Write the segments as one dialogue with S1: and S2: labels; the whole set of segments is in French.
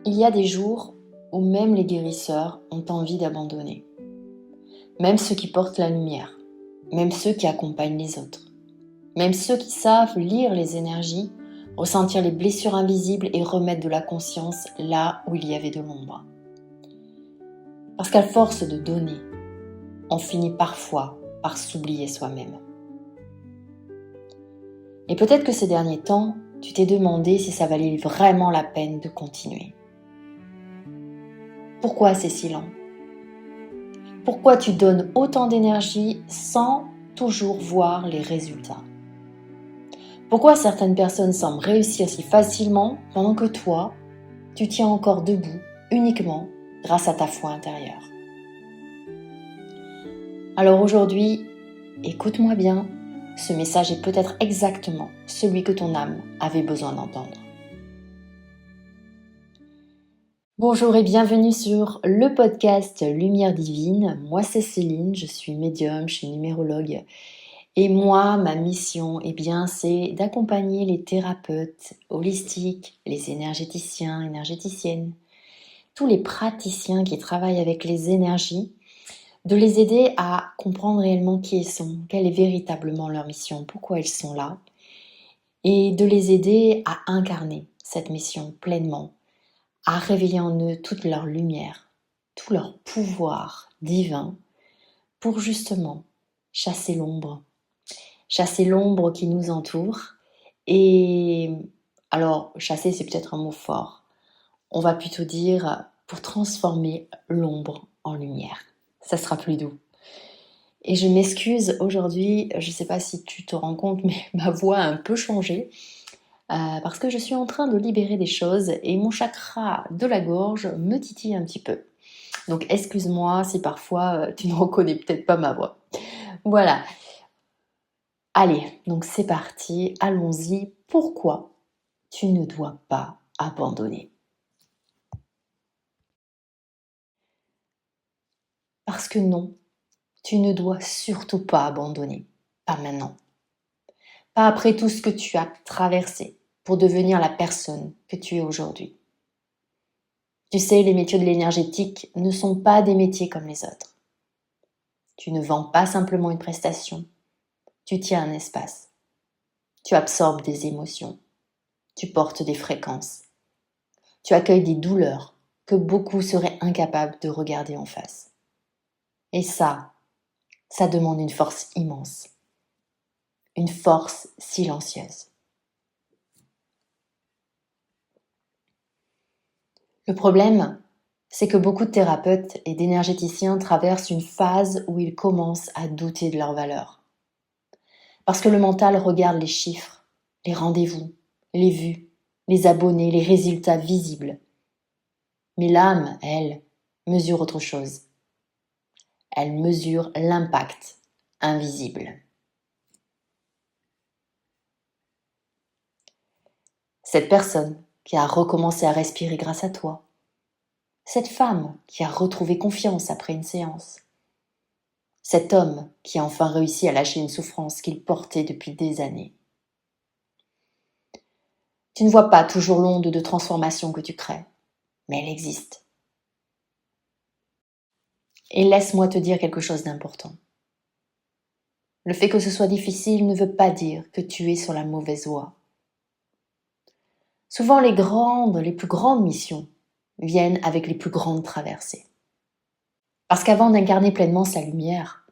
S1: Il y a des jours où même les guérisseurs ont envie d'abandonner. Même ceux qui portent la lumière, même ceux qui accompagnent les autres, même ceux qui savent lire les énergies, ressentir les blessures invisibles et remettre de la conscience là où il y avait de l'ombre. Parce qu'à force de donner, on finit parfois par s'oublier soi-même. Et peut-être que ces derniers temps, tu t'es demandé si ça valait vraiment la peine de continuer. Pourquoi c'est si lent ? Pourquoi tu donnes autant d'énergie sans toujours voir les résultats ? Pourquoi certaines personnes semblent réussir si facilement pendant que toi, tu tiens encore debout uniquement grâce à ta foi intérieure ? Alors aujourd'hui, écoute-moi bien, ce message est peut-être exactement celui que ton âme avait besoin d'entendre. Bonjour et bienvenue sur le podcast Lumière Divine. Moi c'est Céline, je suis médium, je suis numérologue. Et moi, ma mission, c'est d'accompagner les thérapeutes holistiques, les énergéticiens, énergéticiennes, tous les praticiens qui travaillent avec les énergies, de les aider à comprendre réellement qui ils sont, quelle est véritablement leur mission, pourquoi ils sont là, et de les aider à incarner cette mission pleinement, à réveiller en eux toute leur lumière, tout leur pouvoir divin, pour justement chasser l'ombre qui nous entoure. Et alors, chasser, c'est peut-être un mot fort. On va plutôt dire pour transformer l'ombre en lumière. Ça sera plus doux. Et je m'excuse aujourd'hui, je ne sais pas si tu te rends compte, mais ma voix a un peu changé. Parce que je suis en train de libérer des choses et mon chakra de la gorge me titille un petit peu. Donc excuse-moi si parfois tu ne reconnais peut-être pas ma voix. Voilà. Allez, donc c'est parti, allons-y. Pourquoi tu ne dois pas abandonner ? Parce que non, tu ne dois surtout pas abandonner. Pas maintenant. Pas après tout ce que tu as traversé pour devenir la personne que tu es aujourd'hui. Tu sais, les métiers de l'énergétique ne sont pas des métiers comme les autres. Tu ne vends pas simplement une prestation, tu tiens un espace. Tu absorbes des émotions, tu portes des fréquences, tu accueilles des douleurs que beaucoup seraient incapables de regarder en face. Et ça demande une force immense, une force silencieuse. Le problème, c'est que beaucoup de thérapeutes et d'énergéticiens traversent une phase où ils commencent à douter de leur valeur. Parce que le mental regarde les chiffres, les rendez-vous, les vues, les abonnés, les résultats visibles. Mais l'âme, elle, mesure autre chose. Elle mesure l'impact invisible. Cette personne qui a recommencé à respirer grâce à toi. Cette femme qui a retrouvé confiance après une séance. Cet homme qui a enfin réussi à lâcher une souffrance qu'il portait depuis des années. Tu ne vois pas toujours l'onde de transformation que tu crées, mais elle existe. Et laisse-moi te dire quelque chose d'important. Le fait que ce soit difficile ne veut pas dire que tu es sur la mauvaise voie. Souvent les plus grandes missions viennent avec les plus grandes traversées. Parce qu'avant d'incarner pleinement sa lumière,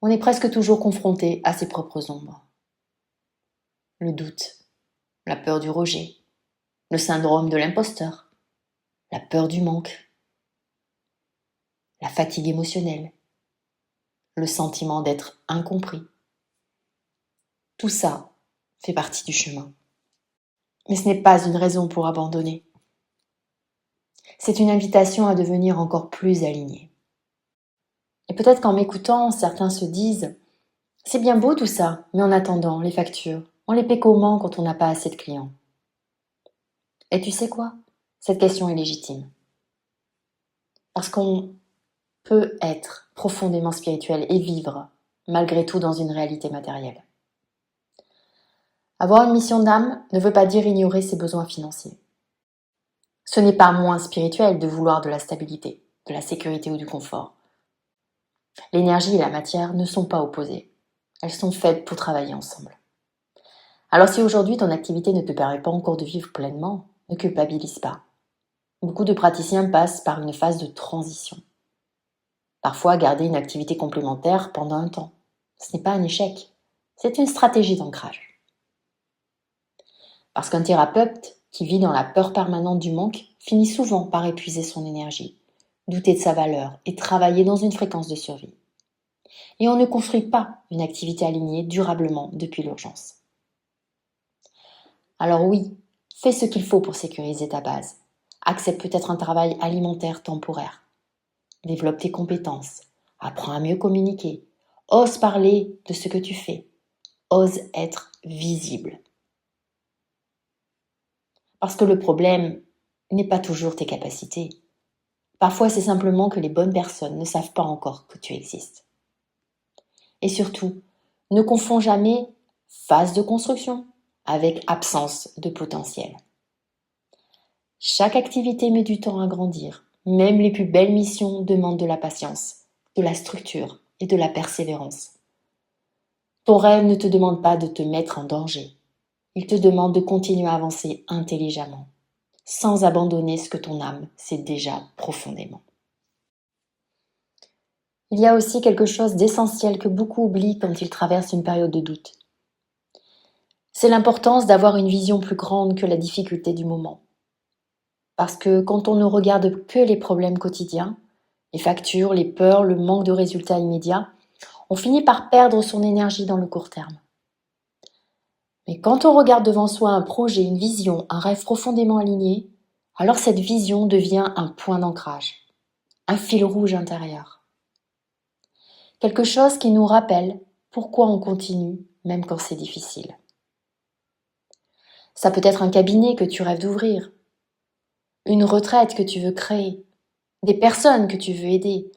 S1: on est presque toujours confronté à ses propres ombres. Le doute, la peur du rejet, le syndrome de l'imposteur, la peur du manque, la fatigue émotionnelle, le sentiment d'être incompris. Tout ça fait partie du chemin. Mais ce n'est pas une raison pour abandonner. C'est une invitation à devenir encore plus aligné. Et peut-être qu'en m'écoutant, certains se disent « C'est bien beau tout ça, mais en attendant, les factures, on les paie comment quand on n'a pas assez de clients ?» Et tu sais quoi ? Cette question est légitime. Parce qu'on peut être profondément spirituel et vivre malgré tout dans une réalité matérielle. Avoir une mission d'âme ne veut pas dire ignorer ses besoins financiers. Ce n'est pas moins spirituel de vouloir de la stabilité, de la sécurité ou du confort. L'énergie et la matière ne sont pas opposées. Elles sont faites pour travailler ensemble. Alors si aujourd'hui ton activité ne te permet pas encore de vivre pleinement, ne culpabilise pas. Beaucoup de praticiens passent par une phase de transition. Parfois, garder une activité complémentaire pendant un temps. Ce n'est pas un échec, c'est une stratégie d'ancrage. Parce qu'un thérapeute qui vit dans la peur permanente du manque finit souvent par épuiser son énergie, douter de sa valeur et travailler dans une fréquence de survie. Et on ne construit pas une activité alignée durablement depuis l'urgence. Alors oui, fais ce qu'il faut pour sécuriser ta base. Accepte peut-être un travail alimentaire temporaire. Développe tes compétences. Apprends à mieux communiquer. Ose parler de ce que tu fais. Ose être visible. Parce que le problème n'est pas toujours tes capacités. Parfois, c'est simplement que les bonnes personnes ne savent pas encore que tu existes. Et surtout, ne confonds jamais phase de construction avec absence de potentiel. Chaque activité met du temps à grandir. Même les plus belles missions demandent de la patience, de la structure et de la persévérance. Ton rêve ne te demande pas de te mettre en danger. Il te demande de continuer à avancer intelligemment, sans abandonner ce que ton âme sait déjà profondément. Il y a aussi quelque chose d'essentiel que beaucoup oublient quand ils traversent une période de doute. C'est l'importance d'avoir une vision plus grande que la difficulté du moment. Parce que quand on ne regarde que les problèmes quotidiens, les factures, les peurs, le manque de résultats immédiats, on finit par perdre son énergie dans le court terme. Mais quand on regarde devant soi un projet, une vision, un rêve profondément aligné, alors cette vision devient un point d'ancrage, un fil rouge intérieur. Quelque chose qui nous rappelle pourquoi on continue, même quand c'est difficile. Ça peut être un cabinet que tu rêves d'ouvrir, une retraite que tu veux créer, des personnes que tu veux aider,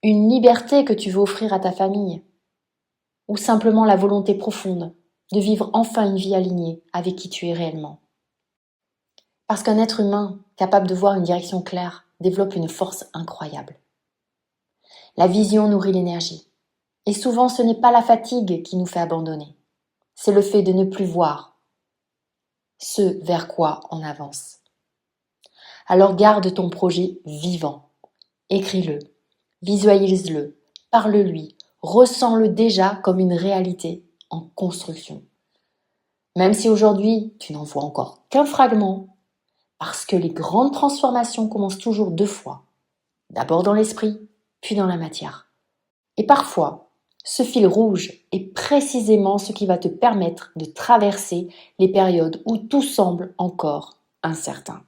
S1: une liberté que tu veux offrir à ta famille, ou simplement la volonté profonde de vivre enfin une vie alignée avec qui tu es réellement. Parce qu'un être humain capable de voir une direction claire développe une force incroyable. La vision nourrit l'énergie. Et souvent, ce n'est pas la fatigue qui nous fait abandonner. C'est le fait de ne plus voir ce vers quoi on avance. Alors garde ton projet vivant. Écris-le, visualise-le, parle-lui, ressens-le déjà comme une réalité en construction. Même si aujourd'hui, tu n'en vois encore qu'un fragment, parce que les grandes transformations commencent toujours deux fois. D'abord dans l'esprit, puis dans la matière. Et parfois, ce fil rouge est précisément ce qui va te permettre de traverser les périodes où tout semble encore incertain.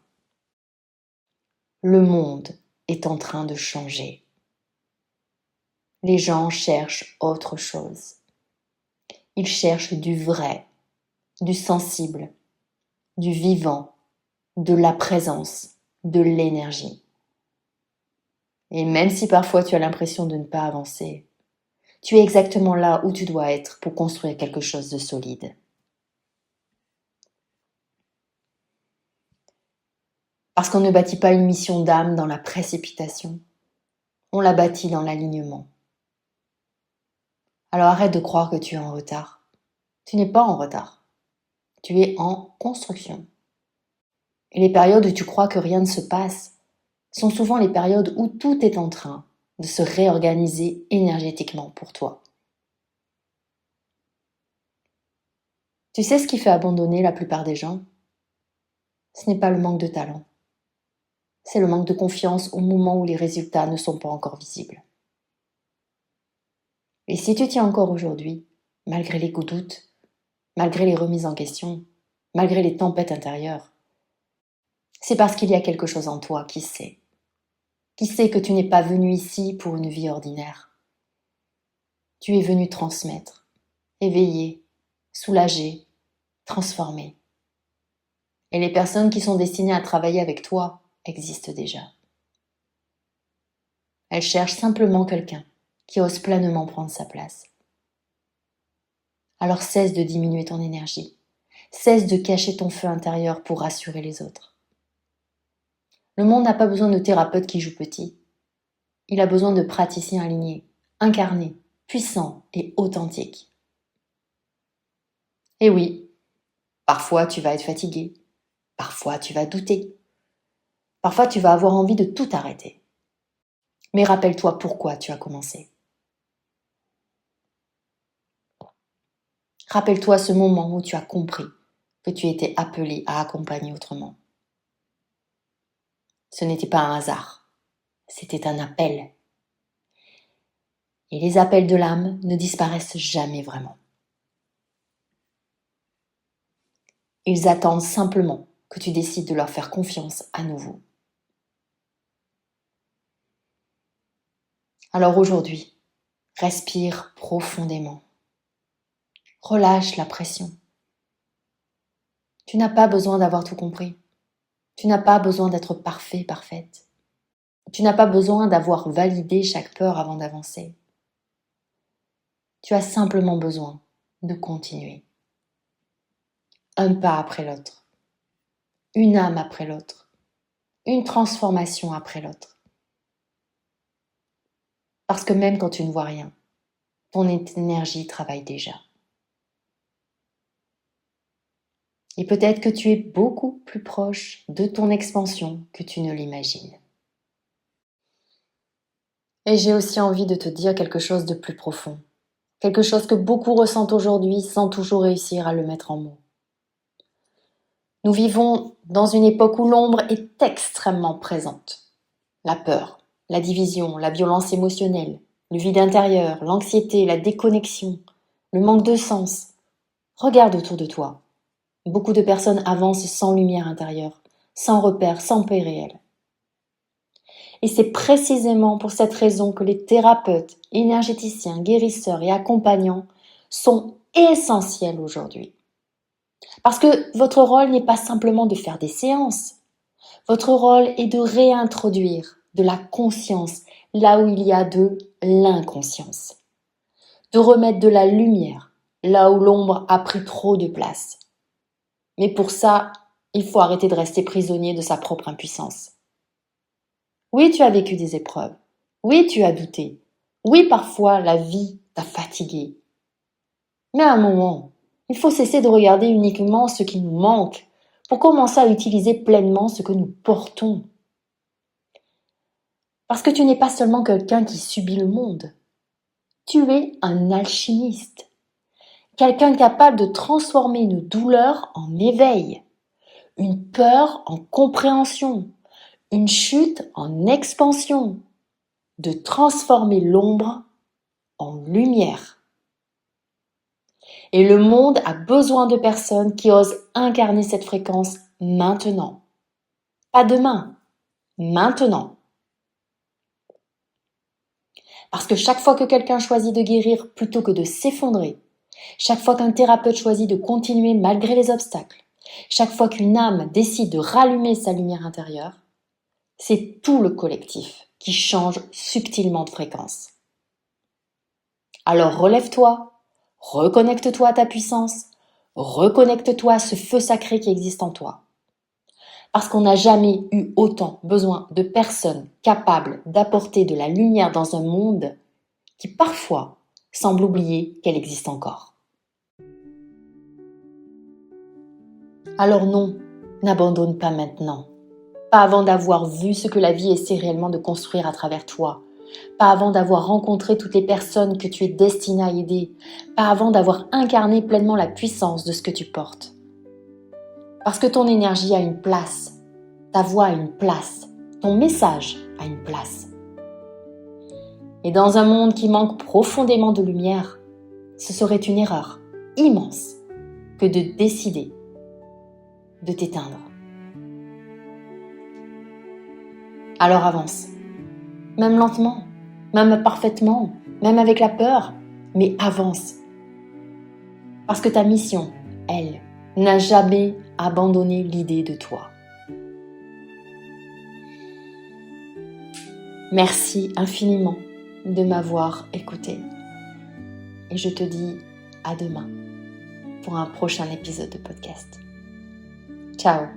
S1: Le monde est en train de changer. Les gens cherchent autre chose. Ils cherchent du vrai, du sensible, du vivant, de la présence, de l'énergie. Et même si parfois tu as l'impression de ne pas avancer, tu es exactement là où tu dois être pour construire quelque chose de solide. Parce qu'on ne bâtit pas une mission d'âme dans la précipitation, on la bâtit dans l'alignement. Alors arrête de croire que tu es en retard. Tu n'es pas en retard. Tu es en construction. Et les périodes où tu crois que rien ne se passe sont souvent les périodes où tout est en train de se réorganiser énergétiquement pour toi. Tu sais ce qui fait abandonner la plupart des gens? Ce n'est pas le manque de talent. C'est le manque de confiance au moment où les résultats ne sont pas encore visibles. Et si tu tiens encore aujourd'hui, malgré les doutes, malgré les remises en question, malgré les tempêtes intérieures, c'est parce qu'il y a quelque chose en toi qui sait que tu n'es pas venu ici pour une vie ordinaire. Tu es venu transmettre, éveiller, soulager, transformer. Et les personnes qui sont destinées à travailler avec toi existent déjà. Elles cherchent simplement quelqu'un qui ose pleinement prendre sa place. Alors cesse de diminuer ton énergie. Cesse de cacher ton feu intérieur pour rassurer les autres. Le monde n'a pas besoin de thérapeutes qui jouent petit. Il a besoin de praticiens alignés, incarnés, puissants et authentiques. Et oui, parfois tu vas être fatigué, parfois tu vas douter, parfois tu vas avoir envie de tout arrêter. Mais rappelle-toi pourquoi tu as commencé. Rappelle-toi ce moment où tu as compris que tu étais appelé à accompagner autrement. Ce n'était pas un hasard, c'était un appel. Et les appels de l'âme ne disparaissent jamais vraiment. Ils attendent simplement que tu décides de leur faire confiance à nouveau. Alors aujourd'hui, respire profondément. Relâche la pression. Tu n'as pas besoin d'avoir tout compris. Tu n'as pas besoin d'être parfait, parfaite. Tu n'as pas besoin d'avoir validé chaque peur avant d'avancer. Tu as simplement besoin de continuer. Un pas après l'autre. Une âme après l'autre. Une transformation après l'autre. Parce que même quand tu ne vois rien, ton énergie travaille déjà. Et peut-être que tu es beaucoup plus proche de ton expansion que tu ne l'imagines. Et j'ai aussi envie de te dire quelque chose de plus profond. Quelque chose que beaucoup ressentent aujourd'hui sans toujours réussir à le mettre en mots. Nous vivons dans une époque où l'ombre est extrêmement présente. La peur, la division, la violence émotionnelle, le vide intérieur, l'anxiété, la déconnexion, le manque de sens. Regarde autour de toi. Beaucoup de personnes avancent sans lumière intérieure, sans repère, sans paix réelle. Et c'est précisément pour cette raison que les thérapeutes, énergéticiens, guérisseurs et accompagnants sont essentiels aujourd'hui. Parce que votre rôle n'est pas simplement de faire des séances. Votre rôle est de réintroduire de la conscience là où il y a de l'inconscience. De remettre de la lumière là où l'ombre a pris trop de place. Mais pour ça, il faut arrêter de rester prisonnier de sa propre impuissance. Oui, tu as vécu des épreuves. Oui, tu as douté. Oui, parfois, la vie t'a fatigué. Mais à un moment, il faut cesser de regarder uniquement ce qui nous manque pour commencer à utiliser pleinement ce que nous portons. Parce que tu n'es pas seulement quelqu'un qui subit le monde. Tu es un alchimiste. Quelqu'un capable de transformer une douleur en éveil, une peur en compréhension, une chute en expansion, de transformer l'ombre en lumière. Et le monde a besoin de personnes qui osent incarner cette fréquence maintenant. Pas demain, maintenant. Parce que chaque fois que quelqu'un choisit de guérir plutôt que de s'effondrer, chaque fois qu'un thérapeute choisit de continuer malgré les obstacles, chaque fois qu'une âme décide de rallumer sa lumière intérieure, c'est tout le collectif qui change subtilement de fréquence. Alors relève-toi, reconnecte-toi à ta puissance, reconnecte-toi à ce feu sacré qui existe en toi. Parce qu'on n'a jamais eu autant besoin de personnes capables d'apporter de la lumière dans un monde qui parfois semble oublier qu'elle existe encore. Alors non, n'abandonne pas maintenant. Pas avant d'avoir vu ce que la vie essaie réellement de construire à travers toi. Pas avant d'avoir rencontré toutes les personnes que tu es destiné à aider. Pas avant d'avoir incarné pleinement la puissance de ce que tu portes. Parce que ton énergie a une place, ta voix a une place, ton message a une place. Et dans un monde qui manque profondément de lumière, ce serait une erreur immense que de décider de t'éteindre. Alors avance, même lentement, même parfaitement, même avec la peur, mais avance. Parce que ta mission, elle, n'a jamais abandonné l'idée de toi. Merci infiniment de m'avoir écouté. Et je te dis à demain pour un prochain épisode de podcast. Ciao!